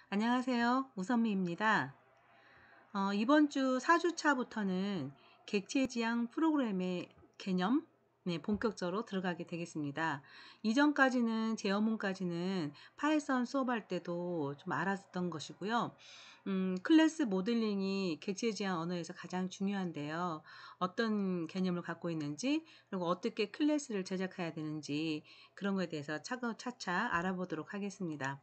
안녕하세요. 우선미입니다. 이번 주 4주차부터는 객체지향 프로그램의 개념, 본격적으로 들어가게 되겠습니다. 이전까지는 제 업무까지는 파이썬 수업할 때도 좀 알았던 것이고요. 클래스 모델링이 객체지향 언어에서 가장 중요한데요. 어떤 개념을 갖고 있는지, 그리고 어떻게 클래스를 제작해야 되는지 그런 것에 대해서 차차 알아보도록 하겠습니다.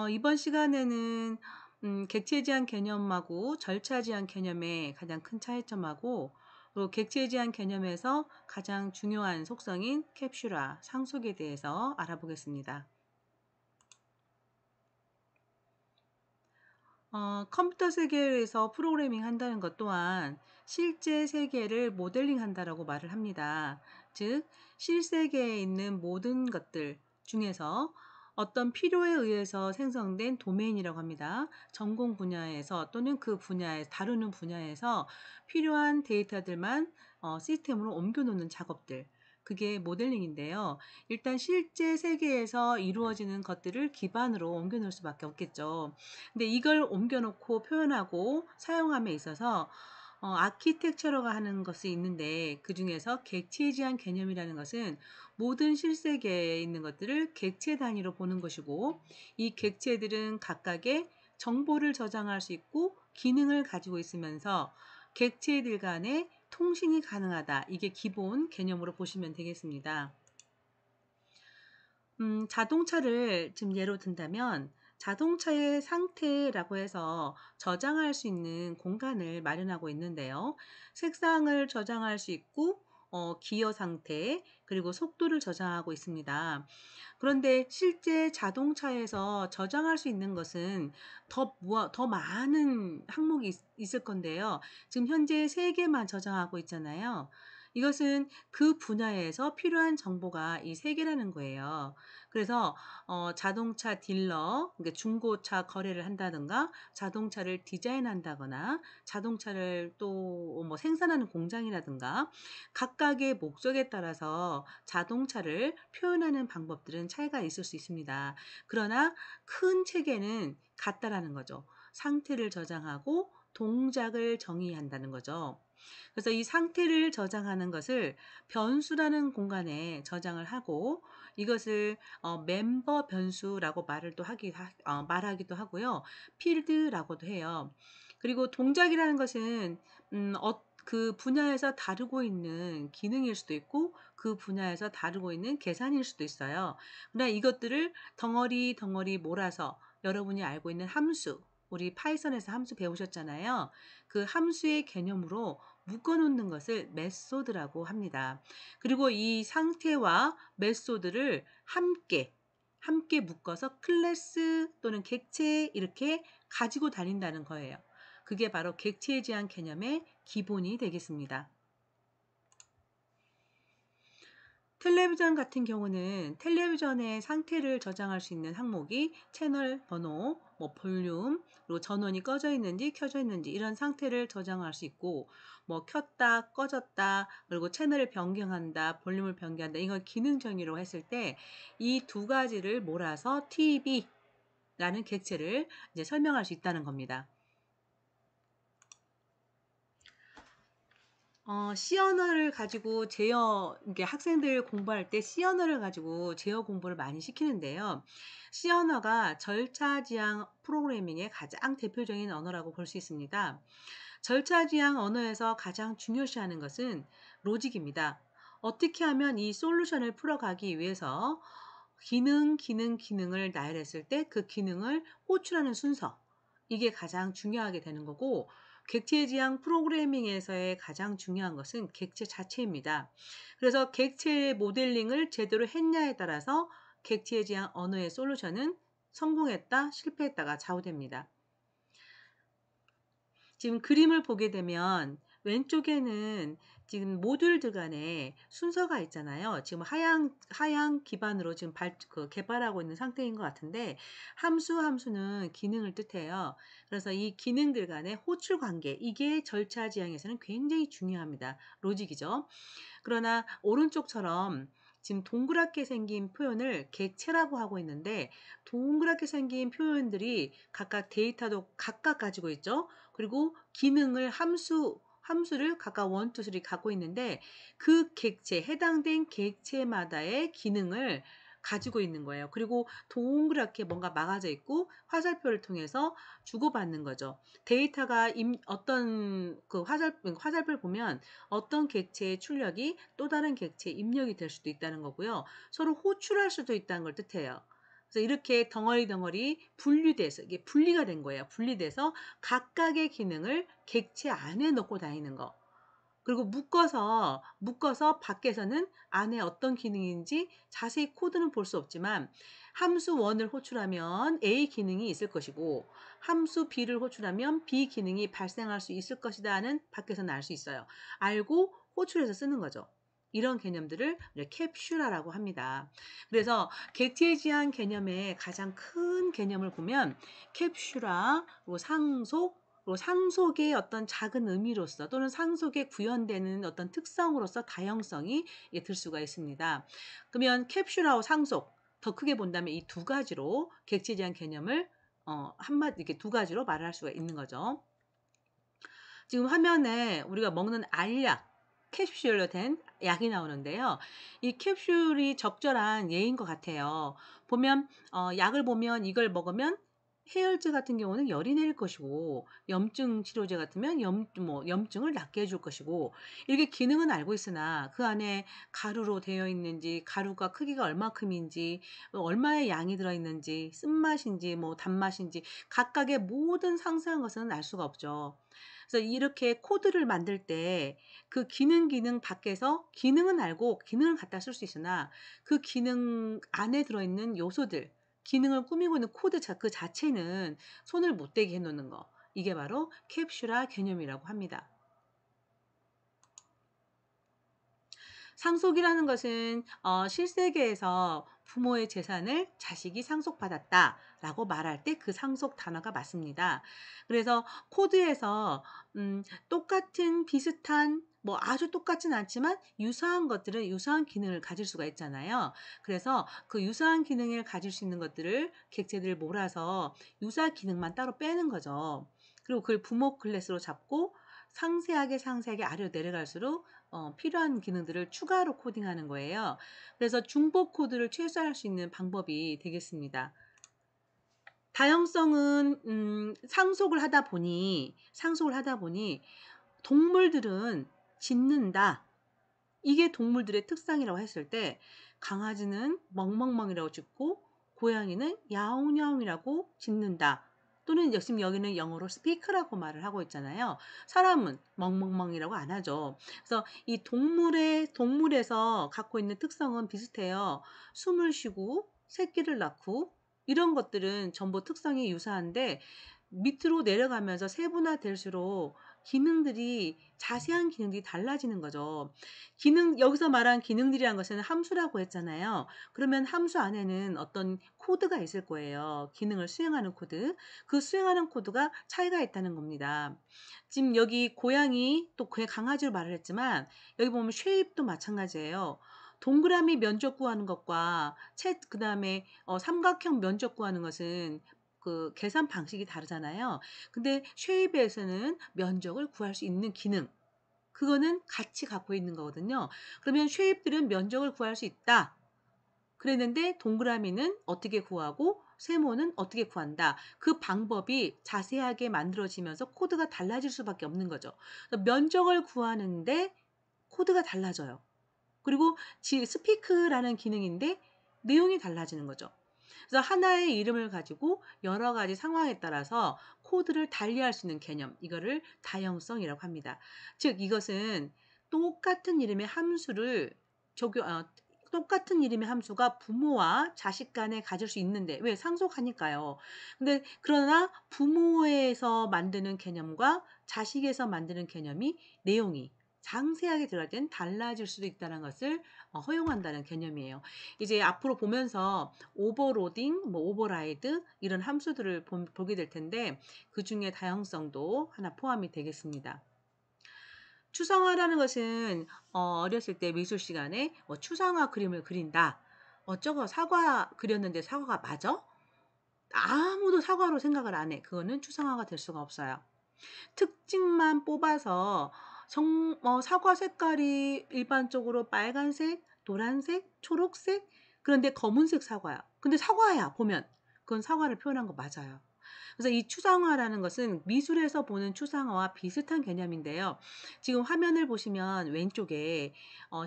이번 시간에는 객체 제한 개념하고 절차 제한 개념의 가장 큰 차이점하고 또 객체 제한 개념에서 가장 중요한 속성인 캡슐화, 상속에 대해서 알아보겠습니다. 컴퓨터 세계에서 프로그래밍 한다는 것 또한 실제 세계를 모델링 한다라고 말을 합니다. 즉, 실세계에 있는 모든 것들 중에서 어떤 필요에 의해서 생성된 도메인이라고 합니다. 전공 분야에서 또는 그 분야에 다루는 분야에서 필요한 데이터들만 시스템으로 옮겨 놓는 작업들. 그게 모델링인데요. 일단 실제 세계에서 이루어지는 것들을 기반으로 옮겨 놓을 수밖에 없겠죠. 근데 이걸 옮겨 놓고 표현하고 사용함에 있어서 아키텍처러가 하는 것이 있는데 그 중에서 객체 지향 개념이라는 것은 모든 실세계에 있는 것들을 객체 단위로 보는 것이고 이 객체들은 각각의 정보를 저장할 수 있고 기능을 가지고 있으면서 객체들 간의 통신이 가능하다. 이게 기본 개념으로 보시면 되겠습니다. 자동차를 지금 예로 든다면 자동차의 상태라고 해서 저장할 수 있는 공간을 마련하고 있는데요. 색상을 저장할 수 있고 기어 상태 그리고 속도를 저장하고 있습니다. 그런데 실제 자동차에서 저장할 수 있는 것은 더 많은 항목이 있을 건데요. 지금 현재 3개만 저장하고 있잖아요. 이것은 그 분야에서 필요한 정보가 이 3개라는 거예요. 그래서 자동차 딜러, 그러니까 중고차 거래를 한다든가 자동차를 디자인한다거나 자동차를 또 뭐 생산하는 공장이라든가 각각의 목적에 따라서 자동차를 표현하는 방법들은 차이가 있을 수 있습니다. 그러나 큰 체계는 같다라는 거죠. 상태를 저장하고 동작을 정의한다는 거죠. 그래서 이 상태를 저장하는 것을 변수라는 공간에 저장을 하고 이것을 멤버 변수라고 말하기도 하고요. 필드라고도 해요. 그리고 동작이라는 것은 그 분야에서 다루고 있는 기능일 수도 있고 그 분야에서 다루고 있는 계산일 수도 있어요. 그러나 이것들을 덩어리 몰아서 여러분이 알고 있는 함수, 우리 파이썬에서 함수 배우셨잖아요. 그 함수의 개념으로 묶어 놓는 것을 메소드라고 합니다. 그리고 이 상태와 메소드를 함께 묶어서 클래스 또는 객체 이렇게 가지고 다닌다는 거예요. 그게 바로 객체에 대한 개념의 기본이 되겠습니다. 텔레비전 같은 경우는 텔레비전의 상태를 저장할 수 있는 항목이 채널 번호, 뭐 볼륨, 그리고 전원이 꺼져 있는지 켜져 있는지 이런 상태를 저장할 수 있고 뭐 켰다, 꺼졌다, 그리고 채널을 변경한다, 볼륨을 변경한다 이걸 기능 정의로 했을 때 이 두 가지를 몰아서 TV라는 객체를 이제 설명할 수 있다는 겁니다. C 언어를 가지고 이게 학생들 공부할 때 C 언어를 가지고 제어 공부를 많이 시키는데요. C 언어가 절차 지향 프로그래밍의 가장 대표적인 언어라고 볼 수 있습니다. 절차 지향 언어에서 가장 중요시하는 것은 로직입니다. 어떻게 하면 이 솔루션을 풀어가기 위해서 기능을 나열했을 때 그 기능을 호출하는 순서, 이게 가장 중요하게 되는 거고 객체 지향 프로그래밍에서의 가장 중요한 것은 객체 자체입니다. 그래서 객체 모델링을 제대로 했냐에 따라서 객체 지향 언어의 솔루션은 성공했다, 실패했다가 좌우됩니다. 지금 그림을 보게 되면 왼쪽에는 지금 모듈들 간에 순서가 있잖아요. 지금 하향 기반으로 지금 개발하고 있는 상태인 것 같은데 함수는 기능을 뜻해요. 그래서 이 기능들 간의 호출 관계, 이게 절차 지향에서는 굉장히 중요합니다. 로직이죠. 그러나 오른쪽처럼 지금 동그랗게 생긴 표현을 객체라고 하고 있는데 동그랗게 생긴 표현들이 각각 데이터도 각각 가지고 있죠. 그리고 기능을 함수를 각각 1, 2, 3 갖고 있는데 그 객체, 해당된 객체마다의 기능을 가지고 있는 거예요. 그리고 동그랗게 뭔가 막아져 있고 화살표를 통해서 주고받는 거죠. 데이터가 어떤 그 화살표를 보면 어떤 객체의 출력이 또 다른 객체의 입력이 될 수도 있다는 거고요. 서로 호출할 수도 있다는 걸 뜻해요. 그래서 이렇게 덩어리 분리돼서 이게 분리가 된 거예요. 분리돼서 각각의 기능을 객체 안에 넣고 다니는 거. 그리고 묶어서 밖에서는 안에 어떤 기능인지 자세히 코드는 볼 수 없지만 함수 1을 호출하면 A 기능이 있을 것이고 함수 B를 호출하면 B 기능이 발생할 수 있을 것이다는 밖에서는 알 수 있어요. 알고 호출해서 쓰는 거죠. 이런 개념들을 캡슐화라고 합니다. 그래서 객체에 대한 개념의 가장 큰 개념을 보면 캡슐화, 상속의 어떤 작은 의미로서 또는 상속에 구현되는 어떤 특성으로서 다형성이 들 수가 있습니다. 그러면 캡슐하고 상속, 더 크게 본다면 이 두 가지로 객체에 대한 개념을 한마디 이렇게 두 가지로 말할 수가 있는 거죠. 지금 화면에 우리가 먹는 알약, 캡슐로 된 약이 나오는데요. 이 캡슐이 적절한 예인 것 같아요. 보면 약을 보면 이걸 먹으면 해열제 같은 경우는 열이 내릴 것이고 염증 치료제 같으면 염증을 낫게 해줄 것이고 이렇게 기능은 알고 있으나 그 안에 가루로 되어 있는지 가루가 크기가 얼마큼인지 얼마의 양이 들어있는지 쓴맛인지 단맛인지 각각의 모든 상세한 것은 알 수가 없죠. 그래서 이렇게 코드를 만들 때 그 기능 밖에서 기능은 알고 기능을 갖다 쓸 수 있으나 그 기능 안에 들어있는 요소들 기능을 꾸미고 있는 코드 그 자체는 손을 못 대게 해 놓는 거. 이게 바로 캡슐화 개념이라고 합니다. 상속이라는 것은 실세계에서 부모의 재산을 자식이 상속받았다라고 말할 때 그 상속 단어가 맞습니다. 그래서 코드에서 똑같은 비슷한 아주 똑같진 않지만 유사한 것들은 유사한 기능을 가질 수가 있잖아요. 그래서 그 유사한 기능을 가질 수 있는 것들을 객체들을 몰아서 유사 기능만 따로 빼는 거죠. 그리고 그걸 부모 클래스로 잡고 상세하게 아래로 내려갈수록 필요한 기능들을 추가로 코딩하는 거예요. 그래서 중복 코드를 최소화할 수 있는 방법이 되겠습니다. 다형성은 상속을 하다 보니 동물들은 짖는다. 이게 동물들의 특성이라고 했을 때 강아지는 멍멍멍이라고 짖고 고양이는 야옹야옹이라고 짖는다. 또는 지금 여기는 영어로 speak라고 말을 하고 있잖아요. 사람은 멍멍멍이라고 안 하죠. 그래서 이 동물에서 갖고 있는 특성은 비슷해요. 숨을 쉬고 새끼를 낳고 이런 것들은 전부 특성이 유사한데 밑으로 내려가면서 세분화될수록 자세한 기능들이 달라지는 거죠. 여기서 말한 기능들이란 것은 함수라고 했잖아요. 그러면 함수 안에는 어떤 코드가 있을 거예요. 기능을 수행하는 코드. 그 수행하는 코드가 차이가 있다는 겁니다. 지금 여기 고양이 또 강아지로 말을 했지만 여기 보면 쉐입도 마찬가지예요. 동그라미 면적 구하는 것과 그다음에 삼각형 면적 구하는 것은 그 계산 방식이 다르잖아요. 근데 쉐입에서는 면적을 구할 수 있는 기능 그거는 같이 갖고 있는 거거든요. 그러면 쉐입들은 면적을 구할 수 있다. 그랬는데 동그라미는 어떻게 구하고 세모는 어떻게 구한다. 그 방법이 자세하게 만들어지면서 코드가 달라질 수밖에 없는 거죠. 면적을 구하는데 코드가 달라져요. 그리고 스피크라는 기능인데 내용이 달라지는 거죠. 그래서 하나의 이름을 가지고 여러 가지 상황에 따라서 코드를 달리할 수 있는 개념, 이거를 다형성이라고 합니다. 즉 이것은 똑같은 이름의 함수를 똑같은 이름의 함수가 부모와 자식 간에 가질 수 있는데 왜 상속하니까요. 근데 그러나 부모에서 만드는 개념과 자식에서 만드는 개념이 내용이 상세하게 들어갈 땐 달라질 수도 있다는 것을 허용한다는 개념이에요. 이제 앞으로 보면서 오버로딩, 오버라이드 이런 함수들을 보게 될 텐데 그 중에 다형성도 하나 포함이 되겠습니다. 추상화라는 것은 어렸을 때 미술 시간에 뭐 추상화 그림을 그린다. 저거 사과 그렸는데 사과가 맞아? 아무도 사과로 생각을 안 해. 그거는 추상화가 될 수가 없어요. 특징만 뽑아서 사과 색깔이 일반적으로 빨간색, 노란색, 초록색, 그런데 검은색 사과야. 근데 사과야 보면. 그건 사과를 표현한 거 맞아요. 그래서 이 추상화라는 것은 미술에서 보는 추상화와 비슷한 개념인데요. 지금 화면을 보시면 왼쪽에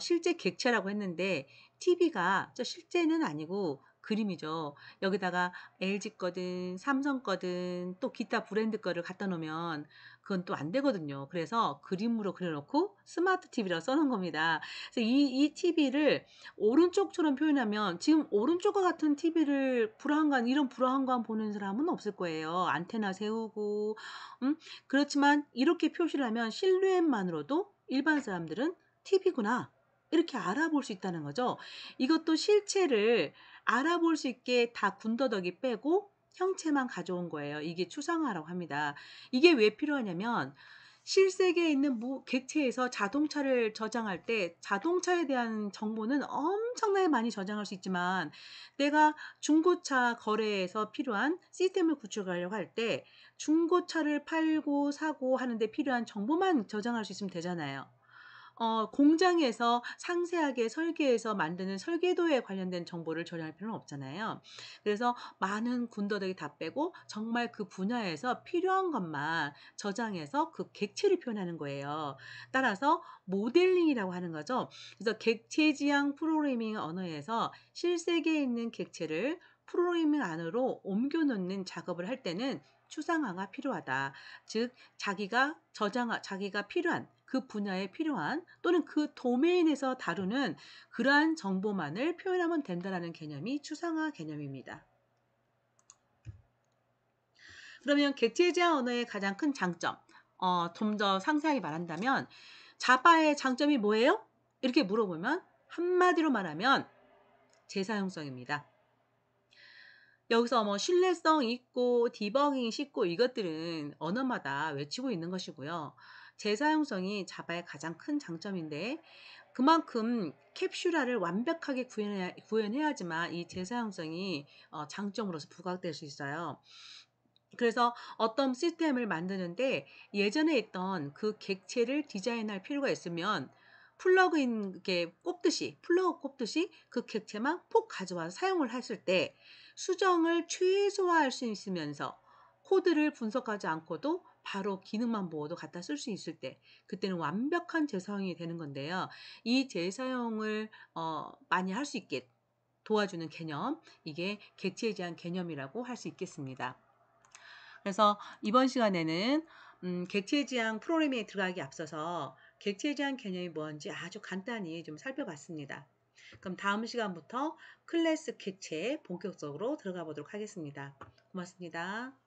실제 객체라고 했는데 TV가 실제는 아니고 그림이죠. 여기다가 LG 거든 삼성 거든 또 기타 브랜드 거를 갖다 놓으면 그건 또 안 되거든요. 그래서 그림으로 그려 놓고 스마트 TV라고 써 놓은 겁니다. 그래서 이 TV를 오른쪽처럼 표현하면 지금 오른쪽과 같은 TV를 브라운관 이런 브라운관 보는 사람은 없을 거예요. 안테나 세우고 그렇지만 이렇게 표시를 하면 실루엣만으로도 일반 사람들은 'TV구나.' 이렇게 알아볼 수 있다는 거죠. 이것도 실체를 알아볼 수 있게 다 군더더기 빼고 형체만 가져온 거예요. 이게 추상화라고 합니다. 이게 왜 필요하냐면 실세계에 있는 객체에서 자동차를 저장할 때 자동차에 대한 정보는 엄청나게 많이 저장할 수 있지만 내가 중고차 거래에서 필요한 시스템을 구축하려고 할 때 중고차를 팔고 사고 하는데 필요한 정보만 저장할 수 있으면 되잖아요. 공장에서 상세하게 설계해서 만드는 설계도에 관련된 정보를 저장할 필요는 없잖아요. 그래서 많은 군더더기 다 빼고 정말 그 분야에서 필요한 것만 저장해서 그 객체를 표현하는 거예요. 따라서 모델링이라고 하는 거죠. 그래서 객체 지향 프로그래밍 언어에서 실세계에 있는 객체를 프로그래밍 안으로 옮겨 놓는 작업을 할 때는 추상화가 필요하다. 즉 자기가 필요한 그 분야에 필요한 또는 그 도메인에서 다루는 그러한 정보만을 표현하면 된다라는 개념이 추상화 개념입니다. 그러면 객체 제한 언어의 가장 큰 장점, 좀 더 상세하게 말한다면 자바의 장점이 뭐예요? 이렇게 물어보면 한마디로 말하면 재사용성입니다. 여기서 뭐 신뢰성 있고 디버깅이 쉽고 이것들은 언어마다 외치고 있는 것이고요. 재사용성이 자바의 가장 큰 장점인데 그만큼 캡슐화를 완벽하게 구현해야지만 이 재사용성이 장점으로서 부각될 수 있어요. 그래서 어떤 시스템을 만드는데 예전에 있던 그 객체를 디자인할 필요가 있으면 플러그인 이렇게 꼽듯이 플러그 꼽듯이 그 객체만 폭 가져와서 사용을 했을 때 수정을 최소화할 수 있으면서 코드를 분석하지 않고도 바로 기능만 보고도 갖다 쓸 수 있을 때 그때는 완벽한 재사용이 되는 건데요. 이 재사용을 많이 할 수 있게 도와주는 개념, 이게 객체에 대한 개념이라고 할 수 있겠습니다. 그래서 이번 시간에는 객체 지향 프로그래밍에 들어가기 앞서서 객체 지향 개념이 뭔지 아주 간단히 좀 살펴봤습니다. 그럼 다음 시간부터 클래스 객체에 본격적으로 들어가 보도록 하겠습니다. 고맙습니다.